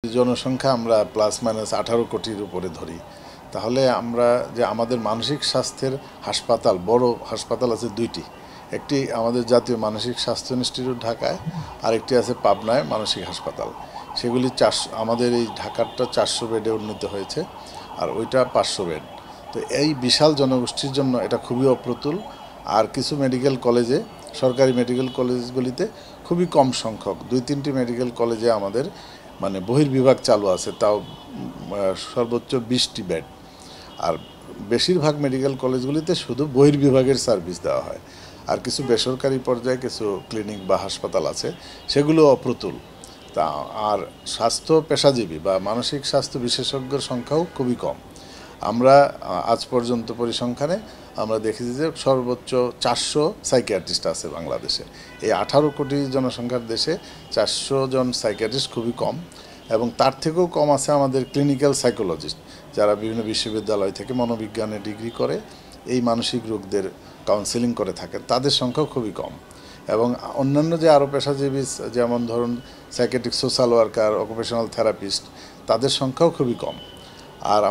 জনসংখ্যা আমরা plus minus 18 কোটির উপরে ধরি, তাহলে আমরা যে আমাদের মানসিক স্বাস্থ্যের হাসপাতাল, বড় হাসপাতাল আছে দুইটি। একটি আমাদের জাতীয় মানসিক স্বাস্থ্য ইনস্টিটিউট ঢাকায়, আর একটি আছে পাবনায় মানসিক হাসপাতাল। সেগুলি আমাদের এই ঢাকারটা 400 বেডে উন্নীত হয়েছে, আর ওইটা 500 বেড। তো এই বিশাল জনগোষ্ঠীর জন্য এটা খুবই অপ্রতুল। আর কিছু মেডিকেল কলেজে, সরকারি মেডিকেল কলেজগুলিতে খুবই কম সংখ্যক, 2-3টি মেডিকেল কলেজে আমাদের মানে বহির্বিভাগ চালু আছে, তাও সর্বোচ্চ 20টি বেড। আর বেশিরভাগ মেডিকেল কলেজগুলিতে শুধু বহির্বিভাগের সার্ভিস দেওয়া হয়। আর কিছু বেসরকারি পর্যায়ে কিছু ক্লিনিক বা হাসপাতাল আছে, সেগুলো অপ্রতুল। তা আর স্বাস্থ্য পেশাজীবী বা মানসিক স্বাস্থ্য বিশেষজ্ঞর সংখ্যাও খুবই কম। আমরা আজ পর্যন্ত পরিসংখ্যানে আমরা দেখেছি যে সর্বোচ্চ 400 সাইকিয়াট্রিস্ট আছে বাংলাদেশে। এই 18 কোটি জনসংখ্যার দেশে 400 জন সাইকিয়াট্রিস্ট খুবই কম, এবং তার থেকেও কম আছে আমাদের ক্লিনিক্যাল সাইকোলজিস্ট, যারা বিভিন্ন বিশ্ববিদ্যালয় থেকে মনোবিজ্ঞানে ডিগ্রি করে এই মানসিক রোগদের কাউন্সেলিং করে থাকেন, তাদের সংখ্যাও খুবই কম। এবং অন্যান্য যে আরও পেশাজীবী, যেমন ধরুন psychiatric social worker, occupational therapist, তাদের সংখ্যাও খুবই কম। আর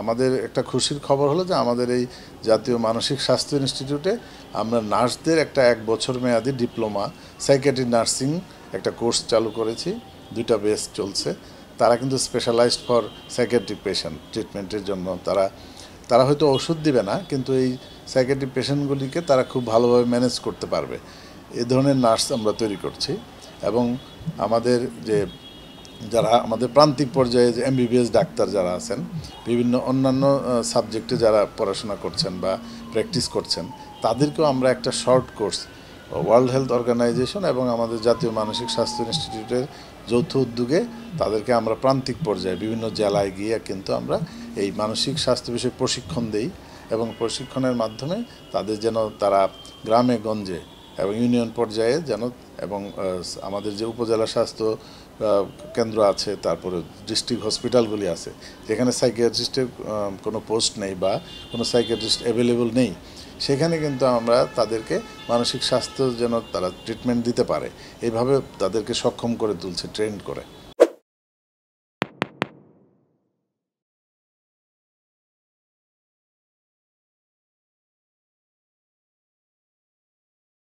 আমাদের একটা খুশির খবর হলো যে আমাদের এই জাতীয় মানসিক স্বাস্থ্য ইনস্টিটিউটে আমরা নার্সদের একটা 1 বছর মেয়াদি ডিপ্লোমা সাইকিয়াট্রি নার্সিং একটা কোর্স চালু করেছি, 2টা বেস চলছে। তারা কিন্তু স্পেশালাইজড ফর সাইকিয়াট্রিক পেশেন্ট ট্রিটমেন্টের জন্য তারা হয়তো ওষুধ দিবে না, কিন্তু এই সাইকিয়াট্রিক পেশেন্টগুলিকে তারা খুব ভালোভাবে ম্যানেজ করতে পারবে, এ ধরনের নার্স আমরা তৈরি করছি। এবং আমাদের যারা আমাদের প্রান্তিক পর্যায়ে যে MBBS ডাক্তার যারা আছেন, বিভিন্ন অন্যান্য সাবজেক্টে যারা পড়াশোনা করছেন বা প্র্যাকটিস করছেন, তাদেরকেও আমরা একটা short course World Health Organization এবং আমাদের জাতীয় মানসিক স্বাস্থ্য ইনস্টিটিউটের যৌথ উদ্যোগে তাদেরকে আমরা প্রান্তিক পর্যায়ে বিভিন্ন জেলায় গিয়ে কিন্তু আমরা এই মানসিক স্বাস্থ্য বিষয়ে প্রশিক্ষণ দেই, এবং প্রশিক্ষণের মাধ্যমে তাদের যেন তারা গ্রামে গঞ্জে এবং ইউনিয়ন পর্যায়ে যেন, এবং আমাদের যে উপজেলা স্বাস্থ্য কেন্দ্র আছে, তারপরে ডিস্ট্রিক্ট হসপিটালগুলি আছে, যেখানে সাইকিয়াট্রিস্টের কোনো পোস্ট নেই বা কোনো সাইকিয়াট্রিস্ট অ্যাভেলেবল নেই, সেখানে কিন্তু আমরা তাদেরকে মানসিক স্বাস্থ্য যেন তারা ট্রিটমেন্ট দিতে পারে, এইভাবে তাদেরকে সক্ষম করে তুলছে, ট্রেন্ড করে।